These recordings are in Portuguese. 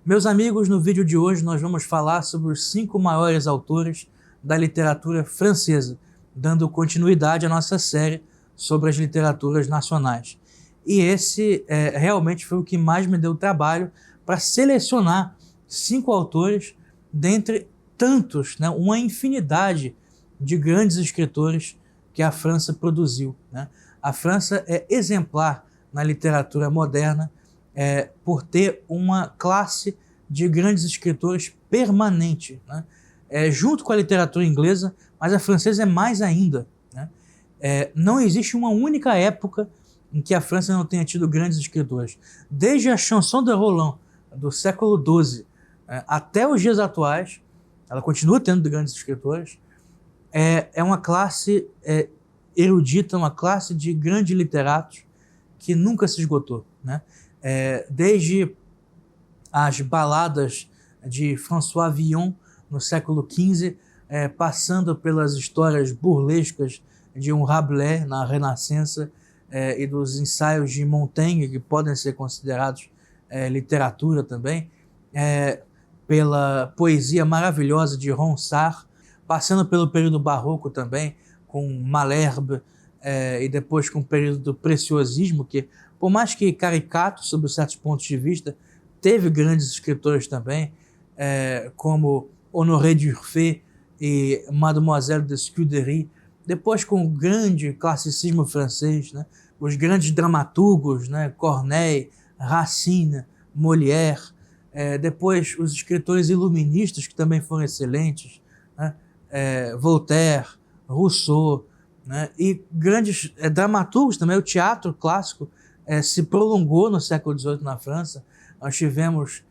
Meus amigos, no vídeo de hoje nós vamos falar sobre os 5 maiores autores da literatura francesa, dando continuidade à nossa série sobre as literaturas nacionais. E esse realmente foi o que mais me deu trabalho para selecionar 5 autores dentre tantos, né, uma infinidade de grandes escritores que a França produziu, né? A França é exemplar na literatura moderna por ter uma classe de grandes escritores permanente, né? Junto com a literatura inglesa, mas a francesa é mais ainda, né? Não existe uma única época em que a França não tenha tido grandes escritores. Desde a Chanson de Roland, do século XII, até os dias atuais, ela continua tendo grandes escritores. É uma classe erudita, uma classe de grandes literatos que nunca se esgotou, né? Desde as baladas de François Villon no século XV, passando pelas histórias burlescas de um Rabelais na Renascença e dos ensaios de Montaigne, que podem ser considerados literatura também, pela poesia maravilhosa de Ronsard, passando pelo período barroco também, com Malherbe, e depois com o período do preciosismo, que, por mais que caricato sob certos pontos de vista, teve grandes escritores também, como Honoré d'Urfé e Mademoiselle de Scudéry. Depois com o grande classicismo francês, né, os grandes dramaturgos, né, Corneille, Racine, Molière, depois os escritores iluministas, que também foram excelentes, né, Voltaire, Rousseau, né, e grandes dramaturgos também. O teatro clássico se prolongou no século XVIII na França. Nós tivemos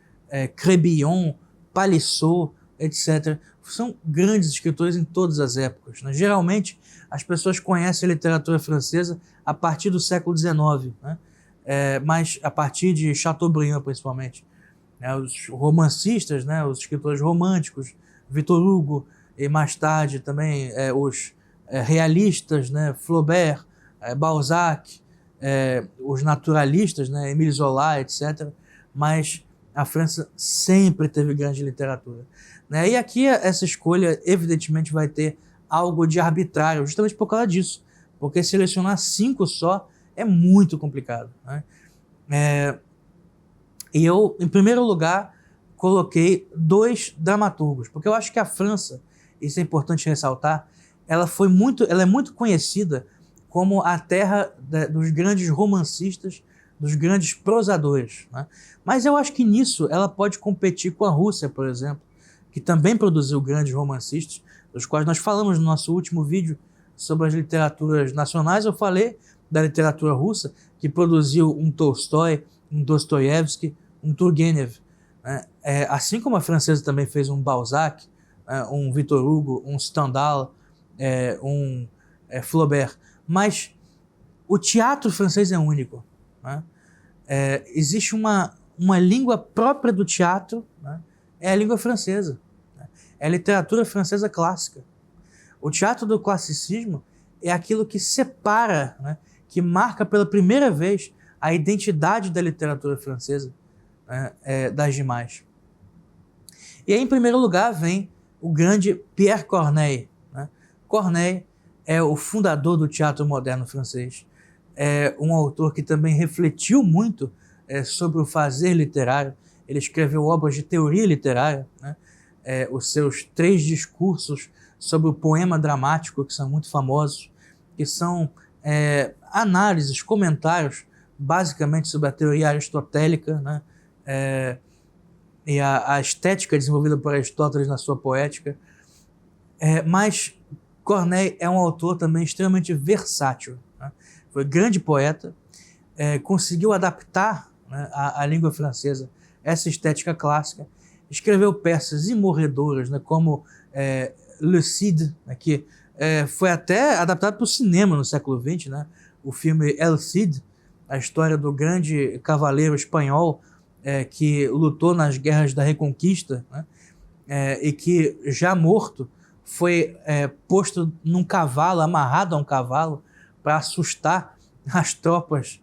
Crébillon, Palissot, etc. São grandes escritores em todas as épocas, né? Geralmente, as pessoas conhecem a literatura francesa a partir do século XIX, né? Mas a partir de Chateaubriand, principalmente. Os romancistas, né? Os escritores românticos, Victor Hugo, e mais tarde também os realistas, né? Flaubert, Balzac, os naturalistas, né? Émile Zola, etc. Mas a França sempre teve grande literatura, né? E aqui essa escolha evidentemente vai ter algo de arbitrário, justamente por causa disso, porque selecionar 5 só é muito complicado, né? E eu, em primeiro lugar, coloquei 2 dramaturgos, porque eu acho que a França, isso é importante ressaltar, ela é muito conhecida como a terra dos grandes romancistas, dos grandes prosadores, né? Mas eu acho que nisso ela pode competir com a Rússia, por exemplo, que também produziu grandes romancistas, dos quais nós falamos no nosso último vídeo sobre as literaturas nacionais. Eu falei da literatura russa, que produziu um Tolstói, um Dostoiévski, um Turgenev, né? Assim como a francesa também fez um Balzac, um Victor Hugo, um Stendhal, um Flaubert. Mas o teatro francês é único, né? Existe uma língua própria do teatro, né? É a língua francesa, né? É a literatura francesa clássica. O teatro do classicismo é aquilo que separa, né, que marca pela primeira vez a identidade da literatura francesa, né, das demais. E aí, em primeiro lugar, vem o grande Pierre Corneille, né? Corneille é o fundador do teatro moderno francês. É um autor que também refletiu muito sobre o fazer literário. Ele escreveu obras de teoria literária, né? Os seus 3 discursos sobre o poema dramático, que são muito famosos, que são análises, comentários, basicamente sobre a teoria aristotélica, né? E a estética desenvolvida por Aristóteles na sua poética. Mas Corneille é um autor também extremamente versátil, né? Foi grande poeta, conseguiu adaptar, né, à língua francesa essa estética clássica, escreveu peças imorredoras, né, como Le Cid, né, que foi até adaptado para o cinema no século XX, né? O filme El Cid, a história do grande cavaleiro espanhol que lutou nas guerras da Reconquista, né? E que, já morto, foi posto num cavalo, amarrado a um cavalo, para assustar as tropas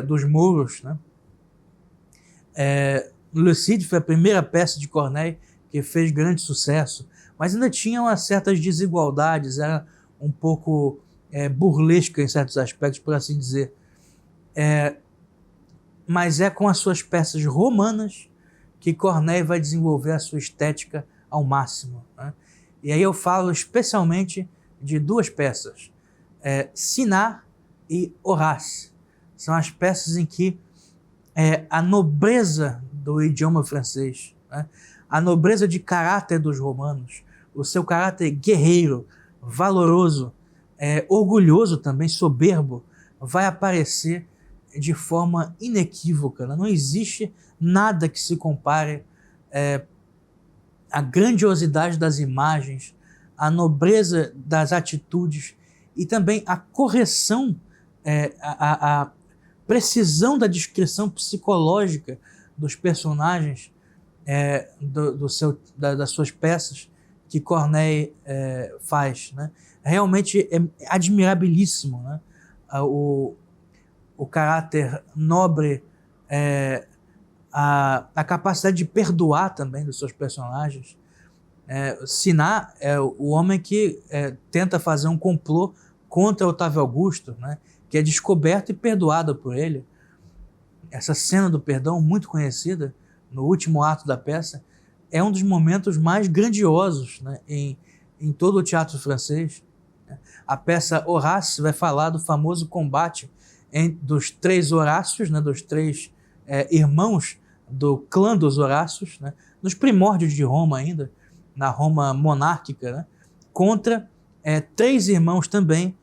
dos mouros, né? Le Cid foi a primeira peça de Corneille que fez grande sucesso, mas ainda tinha umas certas desigualdades, era um pouco burlesca em certos aspectos, por assim dizer. Mas é com as suas peças romanas que Corneille vai desenvolver a sua estética ao máximo, né? E aí eu falo especialmente de duas peças, Cinare e Horace. São as peças em que a nobreza do idioma francês, né? A nobreza de caráter dos romanos, o seu caráter guerreiro, valoroso, orgulhoso também, soberbo, vai aparecer de forma inequívoca, né? Não existe nada que se compare à grandiosidade das imagens, à nobreza das atitudes e também à correção, a precisão da descrição psicológica dos personagens, das suas peças que Corneille faz, né? Realmente é admirabilíssimo, né? O caráter nobre, a capacidade de perdoar também dos seus personagens. Cinare é o homem que tenta fazer um complô contra Otávio Augusto, né? Que é descoberto e perdoado por ele. Essa cena do perdão, muito conhecida, no último ato da peça, é um dos momentos mais grandiosos, né, em todo o teatro francês. A peça Horace vai falar do famoso combate dos três Horácios, né, dos três irmãos do clã dos Horácios, né, nos primórdios de Roma ainda, na Roma monárquica, né, contra três irmãos também,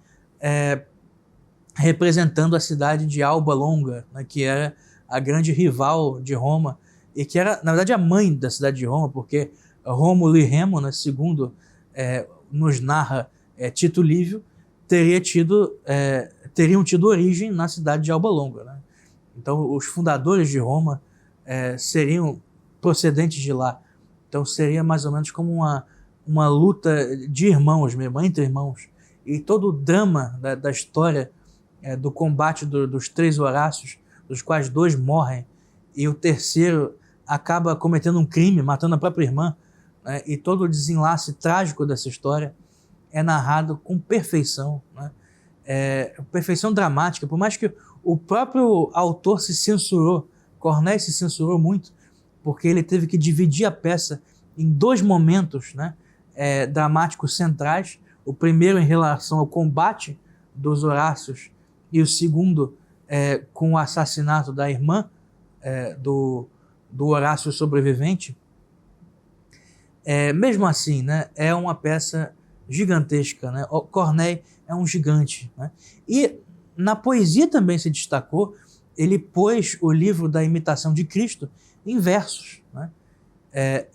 representando a cidade de Alba Longa, né, que era a grande rival de Roma, e que era, na verdade, a mãe da cidade de Roma, porque Rômulo e Remo, né, segundo nos narra Tito Livio, teriam tido origem na cidade de Alba Longa, né? Então, os fundadores de Roma seriam procedentes de lá. Então, seria mais ou menos como uma luta de irmãos mesmo, entre irmãos. E todo o drama da história do combate dos três Horácios, dos quais dois morrem, e o terceiro acaba cometendo um crime, matando a própria irmã, né? E todo o desenlace trágico dessa história é narrado com perfeição, né? Perfeição dramática, por mais que o próprio autor se censurou, Corneille se censurou muito, porque ele teve que dividir a peça em dois momentos, né, dramáticos centrais, o primeiro em relação ao combate dos Horácios e o segundo com o assassinato da irmã do Horácio sobrevivente. Mesmo assim, né, é uma peça gigantesca, né? Corneille é um gigante, né? E na poesia também se destacou. Ele pôs o livro da Imitação de Cristo em versos, né?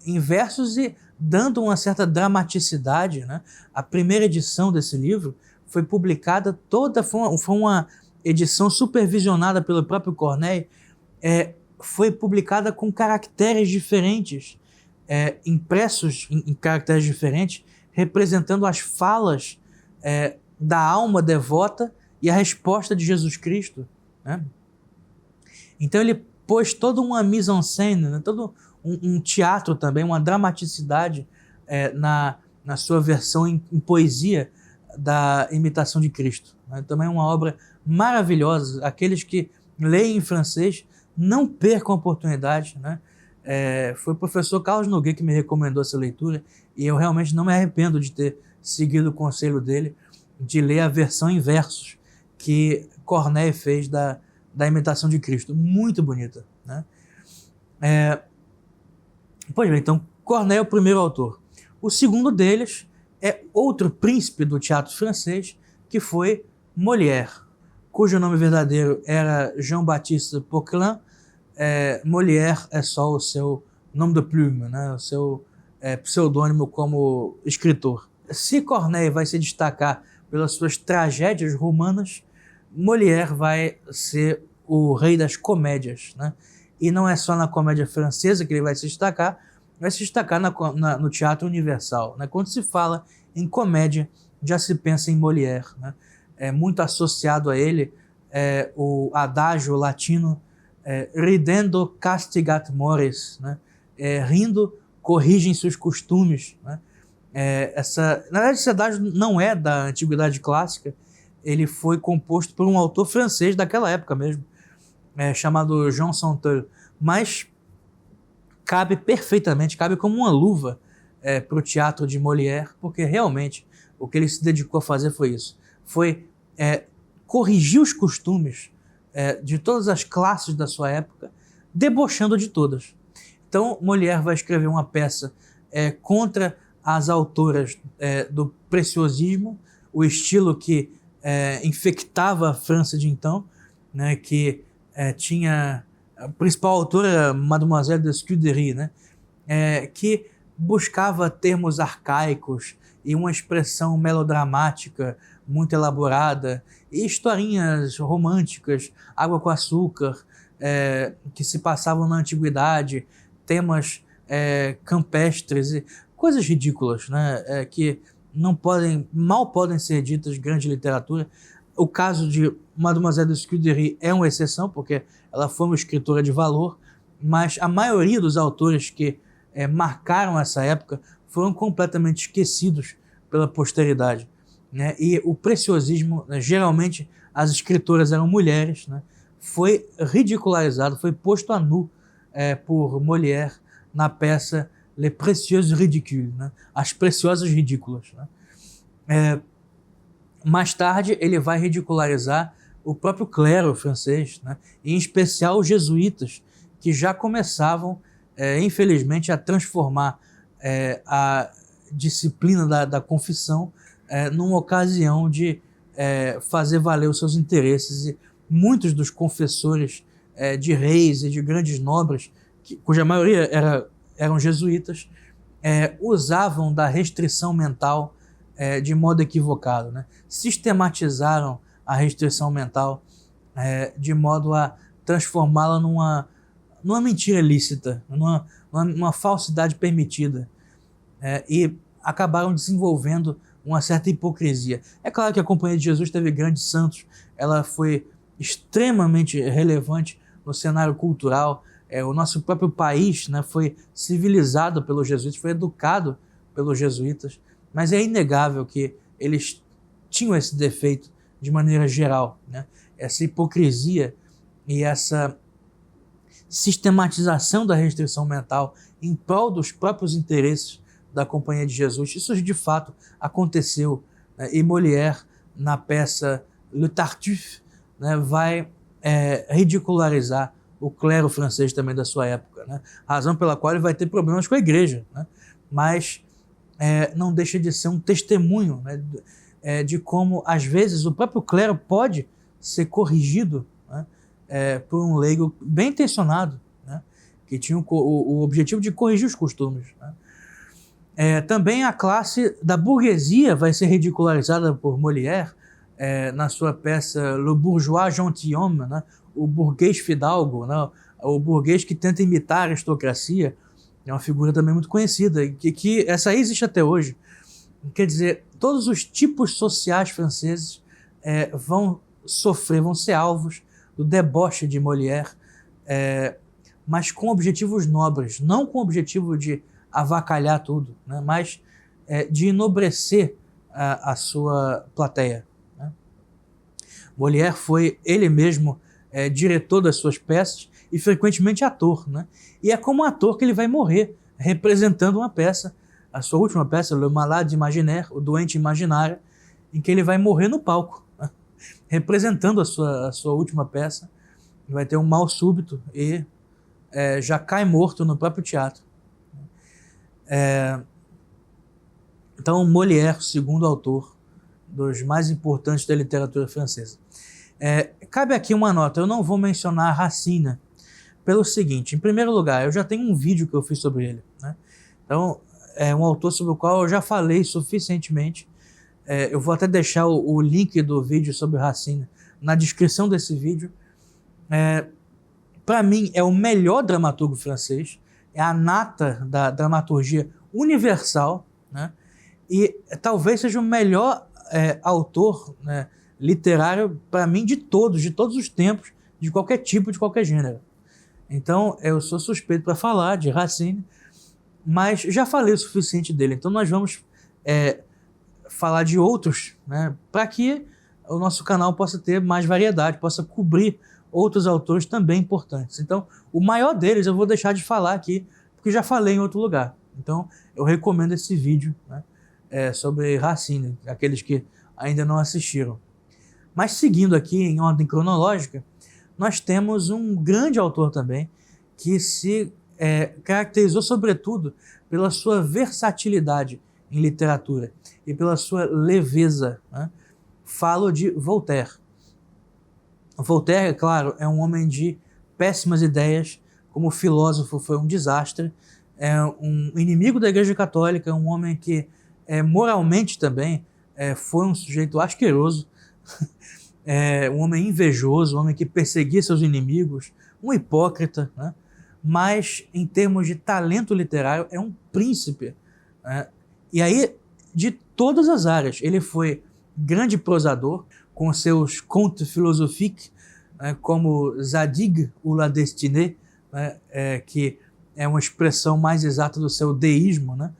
Em versos e dando uma certa dramaticidade, né? A primeira edição desse livro foi publicada foi uma edição supervisionada pelo próprio Corneille, foi publicada com caracteres diferentes, impressos em caracteres diferentes, representando as falas da alma devota e a resposta de Jesus Cristo, né? Então ele pôs toda uma mise-en-scène, né? Todo um teatro também, uma dramaticidade na sua versão em poesia da Imitação de Cristo, né? Também é uma obra maravilhosa. Aqueles que leem em francês, não percam a oportunidade, né? Foi o professor Carlos Noguet que me recomendou essa leitura e eu realmente não me arrependo de ter seguido o conselho dele de ler a versão em versos que Corneille fez da Imitação de Cristo. Muito bonita, né? Pois bem, então Corneille é o primeiro autor. O segundo deles é outro príncipe do teatro francês, que foi Molière, cujo nome verdadeiro era Jean-Baptiste Poquelin. Molière é só o seu nome de plume, né? O seu pseudônimo como escritor. Se Corneille vai se destacar pelas suas tragédias romanas, Molière vai ser o rei das comédias, né? E não é só na comédia francesa que ele vai se destacar no teatro universal, né? Quando se fala em comédia, já se pensa em Molière, né? Muito associado a ele o adágio latino ridendo castigat mores, né? Rindo corrigem seus costumes, né? Na verdade, esse adágio não é da Antiguidade Clássica, ele foi composto por um autor francês daquela época mesmo, chamado Jean Santel, mas cabe perfeitamente, cabe como uma luva para o teatro de Molière, porque realmente o que ele se dedicou a fazer foi isso, foi corrigir os costumes de todas as classes da sua época, debochando de todas. Então, Molière vai escrever uma peça contra as autoras do preciosismo, o estilo que infectava a França de então, né, que tinha a principal autora, Mademoiselle de Scudéry, né, que buscava termos arcaicos e uma expressão melodramática muito elaborada, e historinhas românticas, água com açúcar, que se passavam na antiguidade, temas campestres e coisas ridículas, né, que mal podem ser ditas grande literatura. O caso de Mademoiselle de Scudéry é uma exceção, porque ela foi uma escritora de valor, mas a maioria dos autores que marcaram essa época foram completamente esquecidos pela posteridade, né? E o preciosismo, geralmente as escritoras eram mulheres, né? Foi ridicularizado, foi posto a nu por Molière na peça Les Précieuses Ridicules, né? As Preciosas Ridículas, né? Mais tarde ele vai ridicularizar o próprio clero francês, né? Em especial os jesuítas, que já começavam, infelizmente, a transformar a disciplina da confissão numa ocasião de fazer valer os seus interesses, e muitos dos confessores de reis e de grandes nobres, cuja maioria eram jesuítas, usavam da restrição mental de modo equivocado, né? Sistematizaram a restrição mental de modo a transformá-la numa mentira lícita, numa falsidade permitida, e acabaram desenvolvendo uma certa hipocrisia. É claro que a Companhia de Jesus teve grandes santos, ela foi extremamente relevante no cenário cultural, o nosso próprio país, né, foi civilizado pelos jesuítas, foi educado pelos jesuítas, mas é inegável que eles tinham esse defeito de maneira geral, né? Essa hipocrisia e essa sistematização da restrição mental em prol dos próprios interesses da Companhia de Jesus. Isso de fato aconteceu, né? E Molière, na peça Le Tartuffe, né, vai ridicularizar o clero francês também da sua época, né? Razão pela qual ele vai ter problemas com a igreja, né? Mas não deixa de ser um testemunho, né, de como, às vezes, o próprio clero pode ser corrigido, né, por um leigo bem intencionado, né, que tinha o objetivo de corrigir os costumes, né. Também a classe da burguesia vai ser ridicularizada por Molière na sua peça Le Bourgeois Gentilhomme, né, o burguês fidalgo, né, o burguês que tenta imitar a aristocracia. É uma figura também muito conhecida, que essa aí existe até hoje. Quer dizer, todos os tipos sociais franceses vão ser alvos do deboche de Molière, mas com objetivos nobres, não com o objetivo de avacalhar tudo, né, mas de enobrecer a sua plateia, né. Molière foi ele mesmo diretor das suas peças e frequentemente ator, né? E é como ator que ele vai morrer, representando uma peça, a sua última peça, Le Malade Imaginaire, o Doente Imaginário, em que ele vai morrer no palco, né? Representando a sua última peça. Ele vai ter um mal súbito e já cai morto no próprio teatro. Então, Molière, segundo autor dos mais importantes da literatura francesa. Cabe aqui uma nota, eu não vou mencionar Racine, pelo seguinte: em primeiro lugar, eu já tenho um vídeo que eu fiz sobre ele, né? Então, é um autor sobre o qual eu já falei suficientemente. Eu vou até deixar o link do vídeo sobre Racine na descrição desse vídeo. Para mim, é o melhor dramaturgo francês, é a nata da dramaturgia universal, né? E talvez seja o melhor autor, né, literário, para mim, de todos os tempos, de qualquer tipo, de qualquer gênero. Então, eu sou suspeito para falar de Racine, mas já falei o suficiente dele. Então, nós vamos falar de outros, né, para que o nosso canal possa ter mais variedade, possa cobrir outros autores também importantes. Então, o maior deles eu vou deixar de falar aqui, porque já falei em outro lugar. Então, eu recomendo esse vídeo, né, sobre Racine, aqueles que ainda não assistiram. Mas seguindo aqui em ordem cronológica, nós temos um grande autor também, que se caracterizou sobretudo pela sua versatilidade em literatura e pela sua leveza, né? Falo de Voltaire. Voltaire, é claro, é um homem de péssimas ideias, como filósofo foi um desastre, é um inimigo da Igreja Católica, um homem que moralmente também foi um sujeito asqueroso, um homem invejoso, um homem que perseguia seus inimigos, um hipócrita, né? Mas em termos de talento literário é um príncipe, né? E aí, de todas as áreas, ele foi grande prosador, com seus contes philosophiques, como Zadig ou La Destinée, né, que é uma expressão mais exata do seu deísmo, né,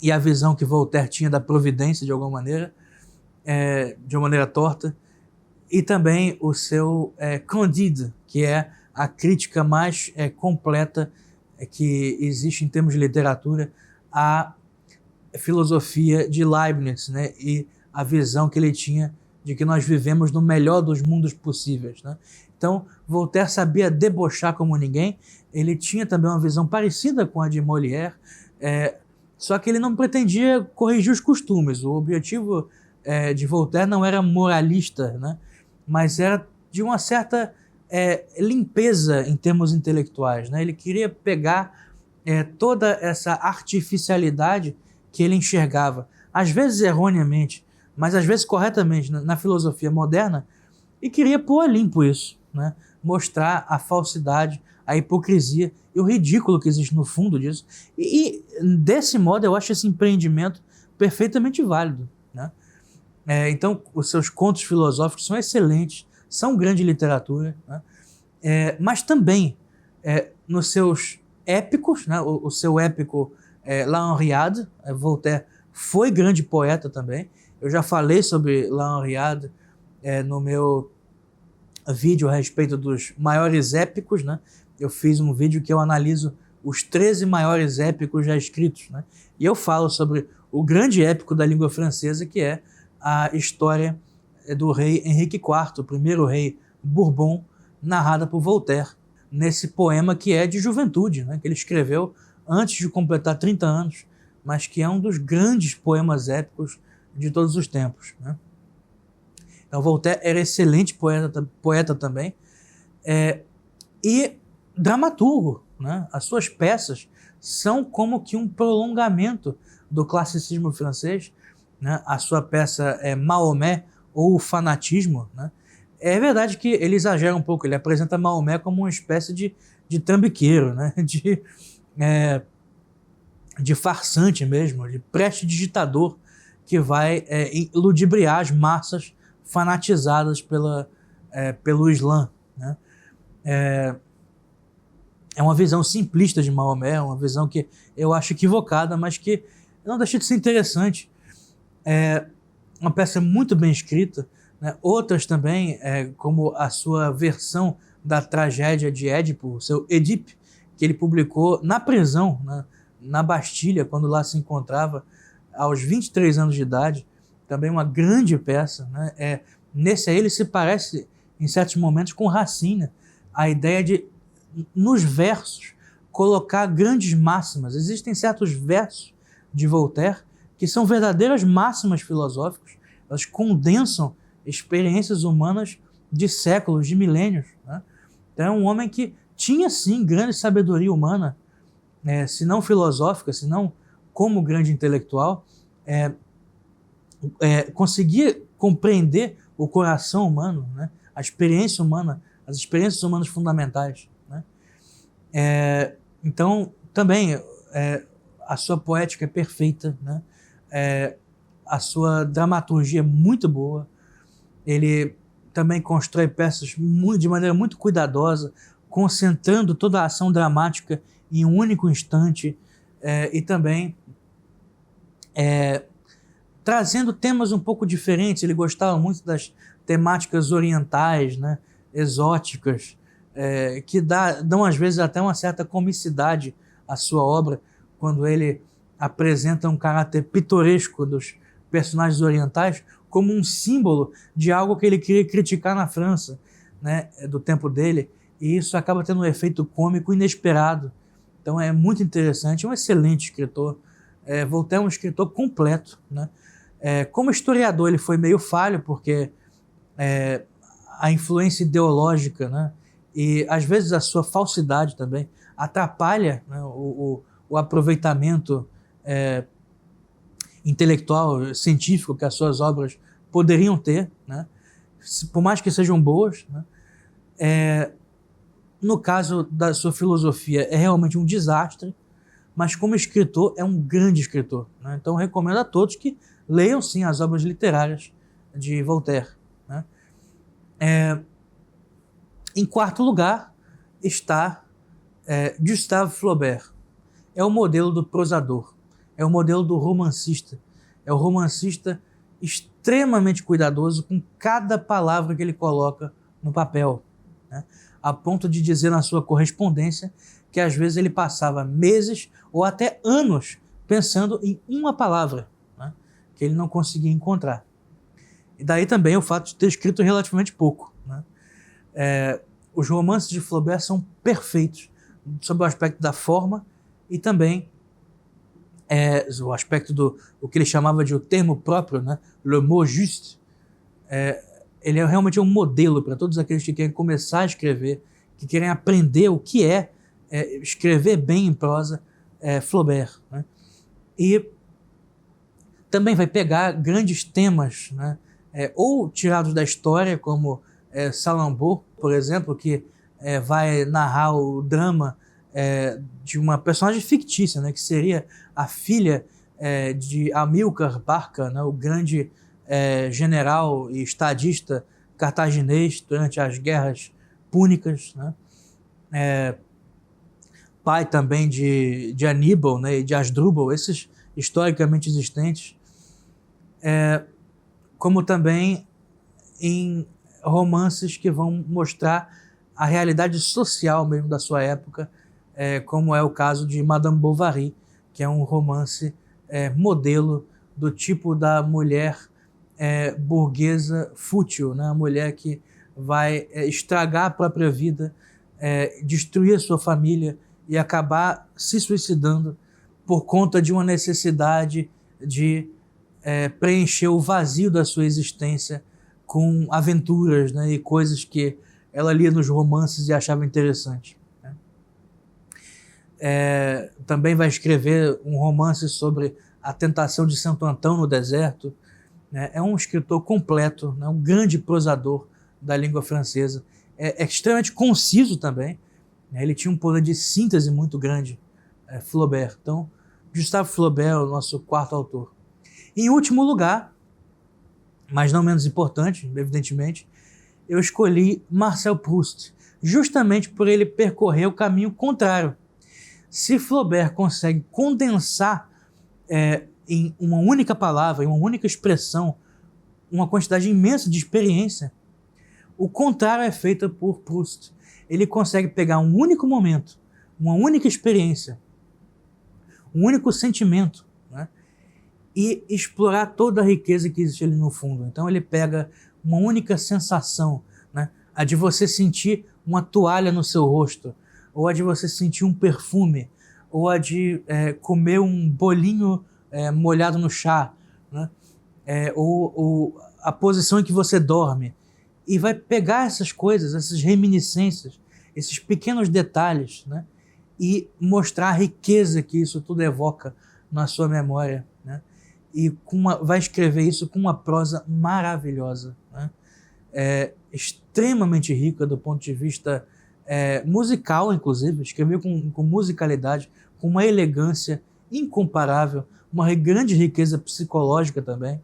e a visão que Voltaire tinha da providência, de alguma maneira, de uma maneira torta, e também o seu Candide, que é a crítica mais completa que existe em termos de literatura à filosofia de Leibniz, né, e a visão que ele tinha de que nós vivemos no melhor dos mundos possíveis, né? Então, Voltaire sabia debochar como ninguém, ele tinha também uma visão parecida com a de Molière, só que ele não pretendia corrigir os costumes. O objetivo de Voltaire não era moralista, né, mas era de uma certa limpeza em termos intelectuais, né? Ele queria pegar toda essa artificialidade que ele enxergava, às vezes erroneamente, mas às vezes corretamente, na filosofia moderna, e queria pôr a limpo isso, né? Mostrar a falsidade, a hipocrisia e o ridículo que existe no fundo disso. E desse modo eu acho esse empreendimento perfeitamente válido, né? Então, os seus contos filosóficos são excelentes, são grande literatura, né? Mas também nos seus épicos, né? O seu épico La Henriade, Voltaire foi grande poeta também. Eu já falei sobre La Henriade no meu vídeo a respeito dos maiores épicos, né? Eu fiz um vídeo que eu analiso os 13 maiores épicos já escritos, né? E eu falo sobre o grande épico da língua francesa, que é a história do rei Henrique IV, o primeiro rei Bourbon, narrada por Voltaire, nesse poema que é de juventude, né? Que ele escreveu antes de completar 30 anos, mas que é um dos grandes poemas épicos de todos os tempos, né? Então, Voltaire era excelente poeta também, e dramaturgo, né? As suas peças são como que um prolongamento do classicismo francês, né? A sua peça Maomé, ou o Fanatismo, né? É verdade que ele exagera um pouco, ele apresenta Maomé como uma espécie de trambiqueiro, né? De farsante mesmo, de prestidigitador que vai ludibriar as massas fanatizadas pelo Islã, né? É uma visão simplista de Maomé, uma visão que eu acho equivocada, mas que não deixa de ser interessante. Uma peça muito bem escrita, né? Outras também, como a sua versão da tragédia de Édipo, o seu Édipe, que ele publicou na prisão, né? Na Bastilha, quando lá se encontrava, aos 23 anos de idade, também uma grande peça, né? Nesse aí ele se parece, em certos momentos, com Racine, a ideia de, nos versos, colocar grandes máximas. Existem certos versos de Voltaire que são verdadeiras máximas filosóficas, elas condensam experiências humanas de séculos, de milênios, né? Então é um homem que tinha, sim, grande sabedoria humana, se não filosófica, se não como grande intelectual, conseguia compreender o coração humano, né? A experiência humana, as experiências humanas fundamentais, né? Então, também, a sua poética é perfeita, né? A sua dramaturgia é muito boa. Ele também constrói peças de maneira muito cuidadosa, concentrando toda a ação dramática em um único instante, e também trazendo temas um pouco diferentes. Ele gostava muito das temáticas orientais, né, exóticas, que dão às vezes até uma certa comicidade à sua obra, quando ele apresenta um caráter pitoresco dos personagens orientais como um símbolo de algo que ele queria criticar na França, né, do tempo dele, e isso acaba tendo um efeito cômico inesperado. Então é muito interessante, é um excelente escritor. Voltaire é um escritor completo, né? Como historiador ele foi meio falho, porque a influência ideológica, né, e às vezes a sua falsidade também atrapalha, né, o aproveitamento intelectual, científico que as suas obras poderiam ter, né, por mais que sejam boas, né. No caso da sua filosofia, é realmente um desastre, mas como escritor é um grande escritor, né? Então recomendo a todos que leiam sim as obras literárias de Voltaire, né? Em quarto lugar está Gustave Flaubert. É o modelo do prosador, é o modelo do romancista, é o romancista extremamente cuidadoso com cada palavra que ele coloca no papel, né? A ponto de dizer na sua correspondência que às vezes ele passava meses ou até anos pensando em uma palavra, né, que ele não conseguia encontrar. E daí também o fato de ter escrito relativamente pouco, né? Os romances de Flaubert são perfeitos sob o aspecto da forma e também o aspecto o que ele chamava de o termo próprio, né, le mot juste. Ele é realmente um modelo para todos aqueles que querem começar a escrever, que querem aprender o que escrever bem em prosa, Flaubert, né? E também vai pegar grandes temas, né, ou tirados da história, como Salammbô, por exemplo, que vai narrar o drama de uma personagem fictícia, né, que seria a filha de Amílcar Barca, né, o grande general e estadista cartaginês durante as guerras púnicas, né? Pai também de Aníbal, né, e de Asdrúbal, esses historicamente existentes, como também em romances que vão mostrar a realidade social mesmo da sua época, como é o caso de Madame Bovary, que é um romance modelo do tipo da mulher burguesa fútil, né? A mulher que vai estragar a própria vida, destruir a sua família e acabar se suicidando por conta de uma necessidade de preencher o vazio da sua existência com aventuras, né, e coisas que ela lia nos romances e achava interessante, né? Também vai escrever um romance sobre a tentação de Santo Antão no deserto, né? É um escritor completo, né, um grande prosador da língua francesa. É extremamente conciso também, né? Ele tinha um poder de síntese muito grande, Flaubert. Então, Gustave Flaubert é o nosso quarto autor. Em último lugar, mas não menos importante, evidentemente, eu escolhi Marcel Proust, justamente por ele percorrer o caminho contrário. Se Flaubert consegue condensar em uma única palavra, em uma única expressão, uma quantidade imensa de experiência, o contrário é feito por Proust. Ele consegue pegar um único momento, uma única experiência, um único sentimento, né, e explorar toda a riqueza que existe ali no fundo. Então ele pega uma única sensação, né, a de você sentir uma toalha no seu rosto, ou a de você sentir um perfume, ou a de comer um bolinho molhado no chá, né, ou a posição em que você dorme. E vai pegar essas coisas, essas reminiscências, esses pequenos detalhes, né, e mostrar a riqueza que isso tudo evoca na sua memória, né? E vai escrever isso com uma prosa maravilhosa, né? Extremamente rica do ponto de vista musical, inclusive, escreveu com musicalidade, com uma elegância incomparável, uma grande riqueza psicológica também.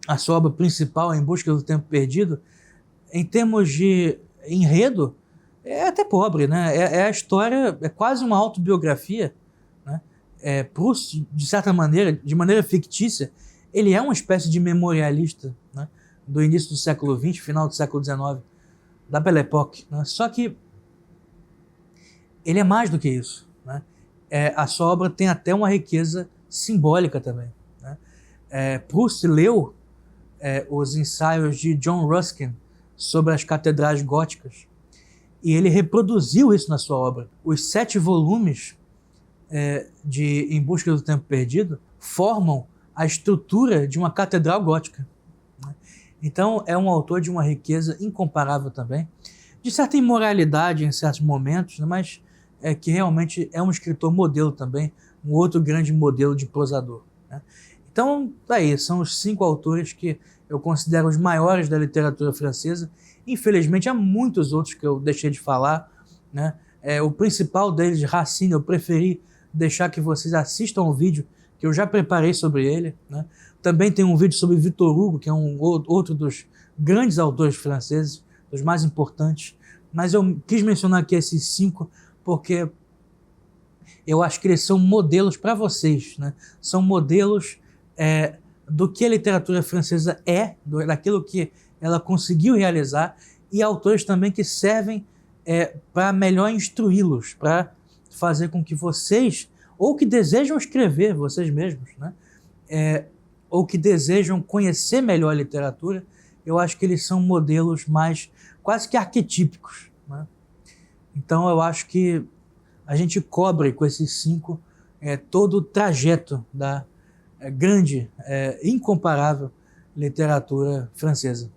a sua obra principal, Em Busca do Tempo Perdido, em termos de enredo, é até pobre, né? É a história, é quase uma autobiografia, né? Proust, de certa maneira, de maneira fictícia, ele é uma espécie de memorialista, né? Do início do século XX, final do século XIX, da Belle Époque, né? Só que ele é mais do que isso, né? A sua obra tem até uma riqueza simbólica também, né? Proust leu os ensaios de John Ruskin sobre as catedrais góticas e ele reproduziu isso na sua obra. Os 7 volumes de Em Busca do Tempo Perdido formam a estrutura de uma catedral gótica, né? Então é um autor de uma riqueza incomparável também, de certa imoralidade em certos momentos, né? Mas que realmente é um escritor modelo também, um outro grande modelo de prosador, né? Então, daí, são os 5 autores que eu considero os maiores da literatura francesa. Infelizmente, há muitos outros que eu deixei de falar, né? O principal deles, Racine, eu preferi deixar que vocês assistam o vídeo que eu já preparei sobre ele, né? Também tem um vídeo sobre Victor Hugo, que é outro dos grandes autores franceses, dos mais importantes. Mas eu quis mencionar aqui esses 5 porque eu acho que eles são modelos para vocês, né? São modelos do que a literatura francesa daquilo que ela conseguiu realizar, e autores também que servem para melhor instruí-los, para fazer com que vocês, ou que desejam escrever vocês mesmos, né? Ou que desejam conhecer melhor a literatura, eu acho que eles são modelos mais quase que arquetípicos, né? Então eu acho que a gente cobre com esses 5 todo o trajeto da grande, incomparável literatura francesa.